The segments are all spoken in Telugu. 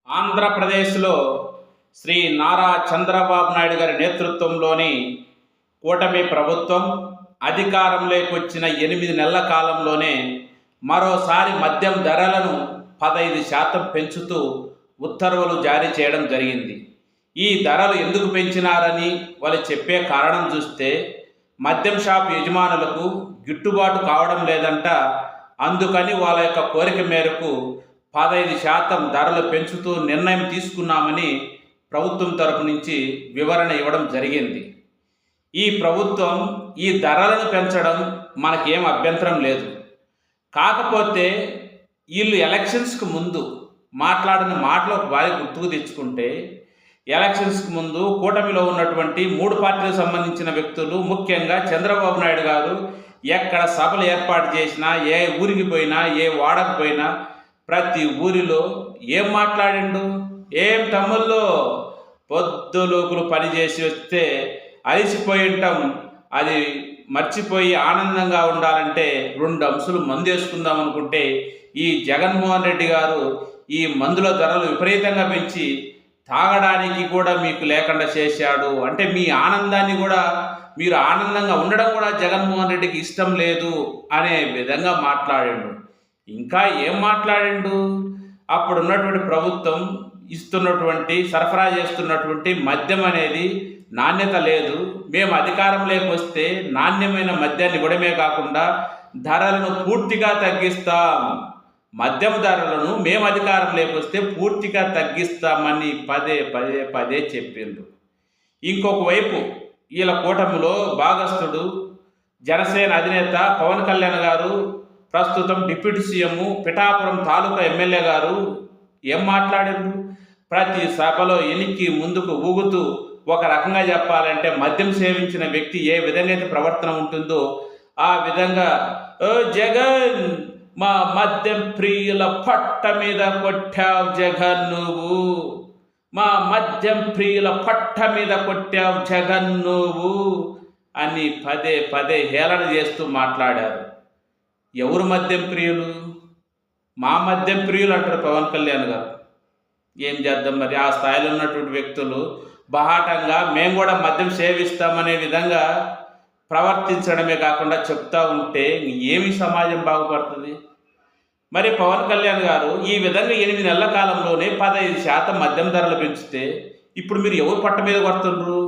ఆంధ్రప్రదేశ్లో శ్రీ నారా చంద్రబాబు నాయుడు గారి నేతృత్వంలోని కూటమి ప్రభుత్వం అధికారంలోకి వచ్చిన 8 నెలల కాలంలోనే మరోసారి మద్యం ధరలను 15% పెంచుతూ ఉత్తర్వులు జారీ చేయడం జరిగింది. ఈ ధరలు ఎందుకు పెంచినారని వాళ్ళు చెప్పే కారణం చూస్తే మద్యం షాప్ యజమానులకు గిట్టుబాటు కావడం లేదంట. అందుకని వాళ్ళ యొక్క కోరిక మేరకు 15% ధరలు పెంచుతూ నిర్ణయం తీసుకున్నామని ప్రభుత్వం తరపు నుంచి వివరణ ఇవ్వడం జరిగింది. ఈ ప్రభుత్వం ఈ ధరలను పెంచడం మనకేం అభ్యంతరం లేదు. కాకపోతే వీళ్ళు ఎలక్షన్స్కి ముందు మాట్లాడిన మాటలు ఒక బాగా గుర్తుకు తెచ్చుకుంటే, ఎలక్షన్స్కి ముందు కూటమిలో ఉన్నటువంటి 3 పార్టీలకు సంబంధించిన వ్యక్తులు, ముఖ్యంగా చంద్రబాబు నాయుడు గారు ఎక్కడ సభలు ఏర్పాటు చేసినా, ఏ ఊరికి పోయినా, ఏ వాడకు పోయినా ప్రతి ఊరిలో ఏం మాట్లాడిండు? ఏం తమ్ముళ్ళు పొద్దులోకులు పని చేసి వస్తే అలసిపోయి ఉంటాం, అది మర్చిపోయి ఆనందంగా ఉండాలంటే 2 అంశాలు మందు వేసుకుందాం అనుకుంటే ఈ జగన్మోహన్ రెడ్డి గారు ఈ మందుల ధరలు విపరీతంగా పెంచి తాగడానికి కూడా మీకు లేకుండా చేశాడు. అంటే మీ ఆనందాన్ని కూడా, మీరు ఆనందంగా ఉండడం కూడా జగన్మోహన్ రెడ్డికి ఇష్టం లేదు అనే విధంగా మాట్లాడిండు. ఇంకా ఏం మాట్లాడిండు? అప్పుడు ఉన్నటువంటి ప్రభుత్వం ఇస్తున్నటువంటి, సరఫరా చేస్తున్నటువంటి మద్యం అనేది నాణ్యత లేదు. మేము అధికారంలోకి వస్తే నాణ్యమైన మద్యాన్ని ఇవ్వడమే కాకుండా ధరలను పూర్తిగా తగ్గిస్తాం, మద్యం ధరలను మేము అధికారంలోకి వస్తే పూర్తిగా తగ్గిస్తామని పదే చెప్పిండ్రు. ఇంకొక వైపు వీళ్ళ కూటమిలో భాగస్థుడు జనసేన అధినేత పవన్ కళ్యాణ్ గారు, ప్రస్తుతం డిప్యూటీ సీఎం పిఠాపురం తాలూకా ఎమ్మెల్యే గారు ఏం మాట్లాడారు? ప్రతి సభలో ఎనికి ముందుకు ఊగుతూ, ఒక రకంగా చెప్పాలంటే మద్యం సేవించిన వ్యక్తి ఏ విధంగా అయితే ప్రవర్తన ఉంటుందో ఆ విధంగా, ఓ జగన్, మా మద్యం ప్రియుల పట్ట మీద కొట్టావు జగన్ నువ్వు, మా మద్యం ప్రియుల పట్ట మీద కొట్టావు జగన్ నువ్వు అని పదే హేళన చేస్తూ మాట్లాడారు. ఎవరు మద్యం ప్రియులు? మా మద్యం ప్రియులు అంటారు పవన్ కళ్యాణ్ గారు. ఏం చేద్దాం మరి, ఆ స్థాయిలో ఉన్నటువంటి వ్యక్తులు బహాటంగా మేము కూడా మద్యం సేవిస్తామనే విధంగా ప్రవర్తించడమే కాకుండా చెప్తా ఉంటే ఏమి సమాజం బాగుపడుతుంది? మరి పవన్ కళ్యాణ్ గారు ఈ విధంగా 8 నెలల కాలంలోనే 15% మద్యం ధరలు పెంచితే ఇప్పుడు మీరు ఎవరు పొట్ట మీద కొడుతుండ్రు?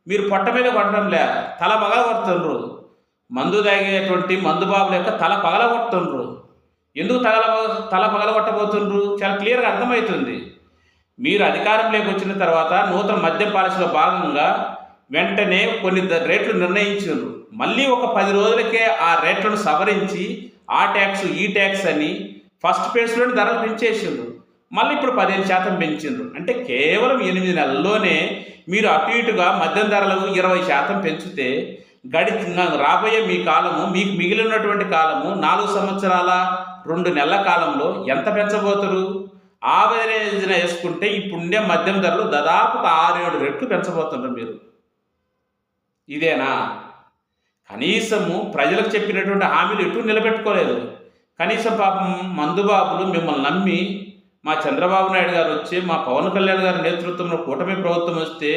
మీరు పొట్ట మీద కొట్టడంలే, తల పగల కొడుతుండ్రు. మందు తాగేటువంటి మందు బాబుల యొక్క తల పగల కొడుతుండ్రు. ఎందుకు తల పగల కొట్టబోతుండ్రు? చాలా క్లియర్గా అర్థమవుతుంది. మీరు అధికారంలోకి వచ్చిన తర్వాత నూతన మద్యం పాలసీలో భాగంగా వెంటనే కొన్ని రేట్లు నిర్ణయించారు. మళ్ళీ ఒక 10 రోజులకే ఆ రేట్లను సవరించి ఆ ట్యాక్స్ ఈ ట్యాక్స్ అని ఫస్ట్ ఫేజ్లోనే ధరలు పెంచేసిండ్రు. మళ్ళీ ఇప్పుడు 15% పెంచిండ్రు. అంటే కేవలం 8 నెలల్లోనే మీరు అటు ఇటుగా మద్యం ధరలు 20% పెంచితే రాబోయే మీ కాలము, మీకు మిగిలినటువంటి కాలము 4 సంవత్సరాల 2 నెలల కాలంలో ఎంత పెంచబోతారు? ఆవరేజ్న వేసుకుంటే ఇప్పుడుండే మద్యం ధరలు దాదాపుగా 6-7 రెట్లు పెంచబోతున్నారు మీరు. ఇదేనా? కనీసము ప్రజలకు చెప్పినటువంటి హామీలు ఎటు నిలబెట్టుకోలేదు. కనీసం పాపం మందుబాబులు మిమ్మల్ని నమ్మి మా చంద్రబాబు నాయుడు గారు వచ్చి, మా పవన్ కళ్యాణ్ గారి నేతృత్వంలో కూటమి ప్రభుత్వం వస్తే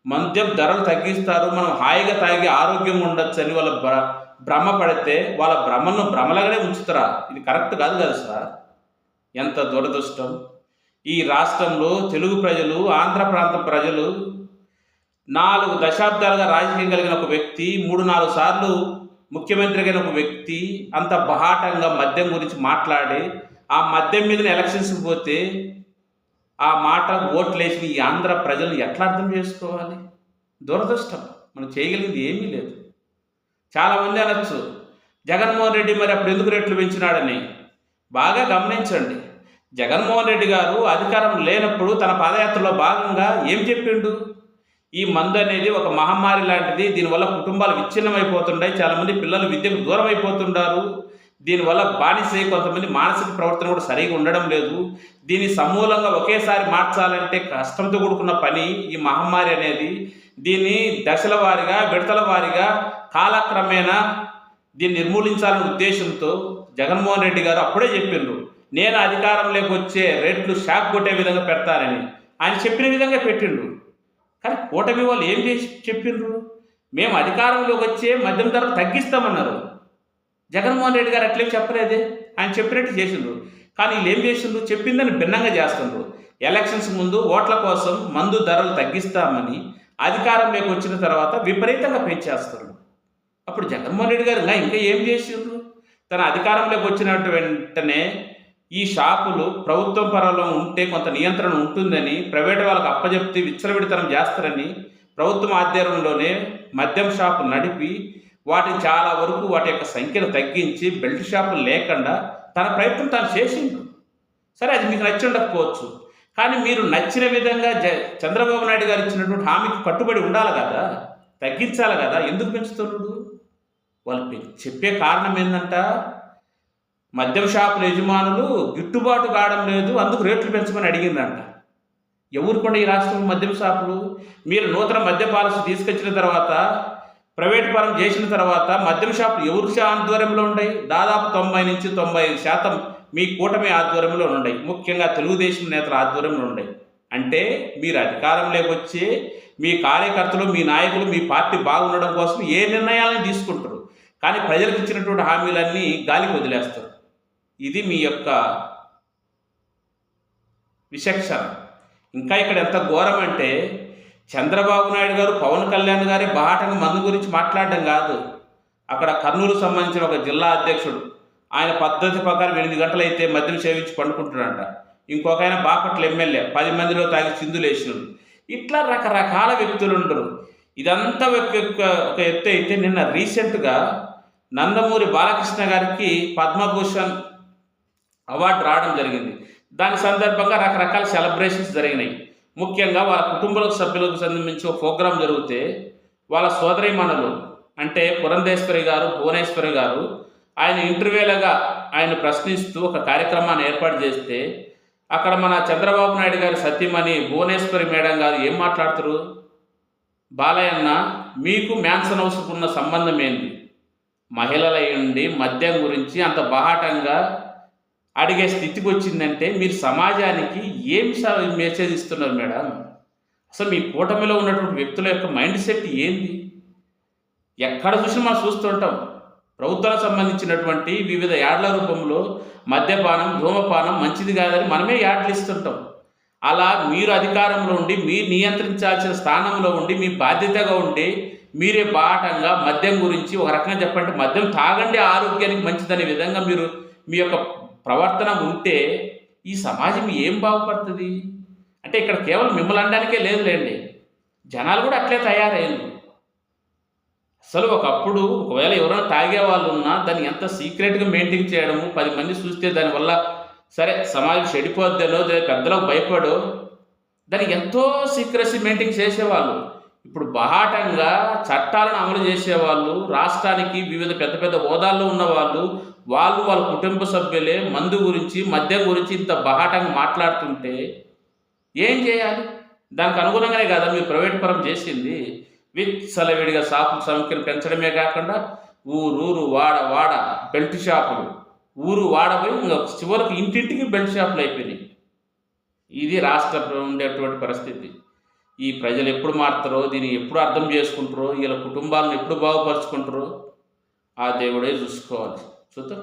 మద్యం ధరలు తగ్గిస్తారు, మనం హాయిగా తాగి ఆరోగ్యంగా ఉండొచ్చు అని వాళ్ళ భ్రమ పడితే వాళ్ళ భ్రమను భ్రమలాగానే ఉంచుతారా? ఇది కరెక్ట్ కాదు కదా సార్. ఎంత దురదృష్టం. ఈ రాష్ట్రంలో తెలుగు ప్రజలు, ఆంధ్ర ప్రాంత ప్రజలు 4 దశాబ్దాలుగా రాజకీయం కలిగిన ఒక వ్యక్తి, 3-4 సార్లు ముఖ్యమంత్రి అయిన ఒక వ్యక్తి అంత బహాటంగా మద్యం గురించి మాట్లాడి ఆ మద్యం మీద ఎలక్షన్స్కి పోతే ఆ మాట ఓట్లేసిన ఈ ఆంధ్ర ప్రజలను ఎట్లా అర్థం చేసుకోవాలి? దురదృష్టం. మనం చేయగలిగింది ఏమీ లేదు. చాలామంది అనొచ్చు, జగన్మోహన్ రెడ్డి మరి అప్పుడు ఎందుకు రేట్లు పెంచినాడని. బాగా గమనించండి. జగన్మోహన్ రెడ్డి గారు అధికారం లేనప్పుడు తన పాదయాత్రలో భాగంగా ఏం చెప్పిండు? ఈ మందు అనేది ఒక మహమ్మారి లాంటిది, దీనివల్ల కుటుంబాలు విచ్ఛిన్నమైపోతుంటాయి, చాలామంది పిల్లలు విద్యకు దూరం అయిపోతుంటారు, దీనివల్ల బానిసై కొంతమంది మానసిక ప్రవర్తన కూడా సరిగా ఉండడం లేదు, దీన్ని సమూలంగా ఒకేసారి మార్చాలంటే కష్టంతో కూడుకున్న పని ఈ మహమ్మారి అనేది, దీన్ని దశల వారీగా, విడతల వారీగా కాలక్రమేణా దీన్ని నిర్మూలించాలనే ఉద్దేశంతో జగన్మోహన్ రెడ్డి గారు అప్పుడే చెప్పిండ్రు, నేను అధికారంలోకి వచ్చే రేట్లు షాక్ కొట్టే విధంగా పెడతానని ఆయన చెప్పిన విధంగా పెట్టిండు. కానీ కూటమి వాళ్ళు ఏం చేసి చెప్పిండ్రు? మేము అధికారంలోకి వచ్చే మద్యం ధరలు తగ్గిస్తామన్నారు. జగన్మోహన్ రెడ్డి గారు అట్లేం చెప్పలేదే, ఆయన చెప్పినట్టు చేసిండ్రు. కానీ వీళ్ళు ఏం చేసిండ్రు? చెప్పిందని భిన్నంగా చేస్తుండ్రు. ఎలక్షన్స్ ముందు ఓట్ల కోసం మందు ధరలు తగ్గిస్తామని అధికారంలోకి వచ్చిన తర్వాత విపరీతంగా పెంచేస్తారు. అప్పుడు జగన్మోహన్ రెడ్డి గారు ఇంకా ఏం చేసిండ్రు? తన అధికారంలోకి వచ్చిన వెంటనే ఈ షాపులు ప్రభుత్వం పరంలో ఉంటే కొంత నియంత్రణ ఉంటుందని, ప్రైవేట్ వాళ్ళకి అప్పచెప్తి విచ్చలవిడితనం చేస్తారని ప్రభుత్వం ఆధ్వర్యంలోనే మద్యం షాపులు నడిపి వాటిని చాలా వరకు వాటి యొక్క సంఖ్యను తగ్గించి బెల్ట్ షాపులు లేకుండా తన ప్రయత్నం తాను చేసిండు. సరే, అది మీకు నచ్చి ఉండకపోవచ్చు. కానీ మీరు నచ్చిన విధంగా చంద్రబాబు నాయుడు గారు ఇచ్చినటువంటి హామీకి కట్టుబడి ఉండాలి కదా, తగ్గించాలి కదా. ఎందుకు పెంచుతున్నాడు? వాళ్ళు చెప్పే కారణం ఏంటంట, మద్యం షాపుల యజమానులు గిట్టుబాటు కావడం లేదు, అందుకు రేట్లు పెంచమని అడిగిందంట. ఎవరు కూడా ఈ రాష్ట్రంలో మద్యం షాపులు? మీరు నూతన మద్య పాలసీ తీసుకొచ్చిన తర్వాత, ప్రైవేట్ పరం చేసిన తర్వాత మద్యం షాపులు ఎవరి ఆధ్వర్యంలో ఉన్నాయి? దాదాపు 90 నుంచి 95% మీ కూటమి ఆధ్వర్యంలో ఉన్నాయి. ముఖ్యంగా తెలుగుదేశం నేతల ఆధ్వర్యంలో ఉన్నాయి. అంటే మీరు అధికారంలోకి వచ్చి మీ కార్యకర్తలు, మీ నాయకులు, మీ పార్టీ బాగుండడం కోసం ఏ నిర్ణయాలను తీసుకుంటారు. కానీ ప్రజలకు ఇచ్చినటువంటి హామీలన్నీ గాలికి వదిలేస్తారు. ఇది మీ యొక్క విచక్షణ. ఇంకా ఇక్కడ ఎంత ఘోరం అంటే, చంద్రబాబు నాయుడు గారు పవన్ కళ్యాణ్ గారి బాటంగా మందు గురించి మాట్లాడడం కాదు. అక్కడ కర్నూలు సంబంధించిన ఒక జిల్లా అధ్యక్షుడు, ఆయన పద్ధతి ప్రకారం 8 గంటలు అయితే మద్యం సేవించి పండుకుంటున్నాడంట. ఇంకొక ఆయన బాపట్ల ఎమ్మెల్యే 10 మందిలో తాగి చిందులేసినాడు. ఇట్లా రకరకాల వ్యక్తులు ఉండరు. ఇదంతా ఒక ఎత్తు అయితే, నిన్న రీసెంట్గా నందమూరి బాలకృష్ణ గారికి పద్మభూషణ్ అవార్డు రావడం జరిగింది. దాని సందర్భంగా రకరకాల సెలబ్రేషన్స్ జరిగినాయి. ముఖ్యంగా వాళ్ళ కుటుంబ సభ్యులకు సంబంధించి ఒక ప్రోగ్రాం జరిగితే వాళ్ళ సోదరీమణులు అంటే పురంధేశ్వరి గారు, భువనేశ్వరి గారు ఆయన ఇంటర్వ్యూలుగా ఆయన ప్రశ్నిస్తూ ఒక కార్యక్రమాన్ని ఏర్పాటు చేస్తే, అక్కడ మన చంద్రబాబు నాయుడు గారి సతీమణి భువనేశ్వరి మేడం గారు ఏం మాట్లాడుతారు? బాలయ్యన్న, మీకు మ్యాన్సన్ హౌస్కు ఉన్న సంబంధం ఏంటి? మహిళల ఉండి మద్యం గురించి అంత బాహాటంగా అడిగే స్థితికి వచ్చిందంటే మీరు సమాజానికి ఏం మెసేజ్ ఇస్తున్నారు మేడం? అసలు మీ కూటమిలో ఉన్నటువంటి వ్యక్తుల యొక్క మైండ్ సెట్ ఏంది? ఎక్కడ చూసినా మనం చూస్తుంటాం. ప్రభుత్వానికి సంబంధించినటువంటి వివిధ యాడ్ల రూపంలో మద్యపానం, ధూమపానం మంచిది కాదని మనమే యాడ్లు ఇస్తుంటాం. అలా మీరు అధికారంలో ఉండి, మీరు నియంత్రించాల్సిన స్థానంలో ఉండి, మీ బాధ్యతగా ఉండి మీరే బాటంగా మద్యం గురించి ఒక రకంగా చెప్పంటే మద్యం తాగండి ఆరోగ్యానికి మంచిదనే విధంగా మీరు మీ యొక్క ప్రవర్తన ఉంటే ఈ సమాజం ఏం బాగుపడుతుంది? అంటే ఇక్కడ కేవలం మిమ్మల్ని అనడానికే లేదులేండి, జనాలు కూడా అట్లే తయారయ్యారు. అసలు ఒకప్పుడు ఒకవేళ ఎవరైనా తాగే వాళ్ళు ఉన్నా దాన్ని ఎంత సీక్రెట్గా మెయింటైన్ చేయడము, 10 మంది చూస్తే దానివల్ల సరే సమాజం చెడిపోద్దనో, పెద్దలకు భయపడో దానికి ఎంతో సీక్రెసీ మెయింటైన్ చేసేవాళ్ళు. ఇప్పుడు బాహాటంగా చట్టాలను అమలు చేసేవాళ్ళు, రాష్ట్రానికి వివిధ పెద్ద పెద్ద హోదాల్లో ఉన్నవాళ్ళు, వాళ్ళ కుటుంబ సభ్యులే మందు గురించి, మద్యం గురించి ఇంత బాహాటంగా మాట్లాడుతుంటే ఏం చేయాలి? దానికి అనుగుణంగానే కదా మీరు ప్రైవేట్ పరం చేసింది. విచ్చలవిడిగా షాపుల సంఖ్యను పెంచడమే కాకుండా ఊరు వాడ బెల్ట్ షాపులు, ఊరు వాడపోయి ఇంకా చివరికి ఇంటింటికి బెల్ట్ షాపులు అయిపోయినాయి. ఇది రాష్ట్రంలో ఉండేటువంటి పరిస్థితి. ఈ ప్రజలు ఎప్పుడు మారుతారో, దీన్ని ఎప్పుడు అర్థం చేసుకుంటారో, వీళ్ళ కుటుంబాలను ఎప్పుడు బాగుపరుచుకుంటారో ఆ దేవుడే చూసుకోవాలి. చూద్దాం.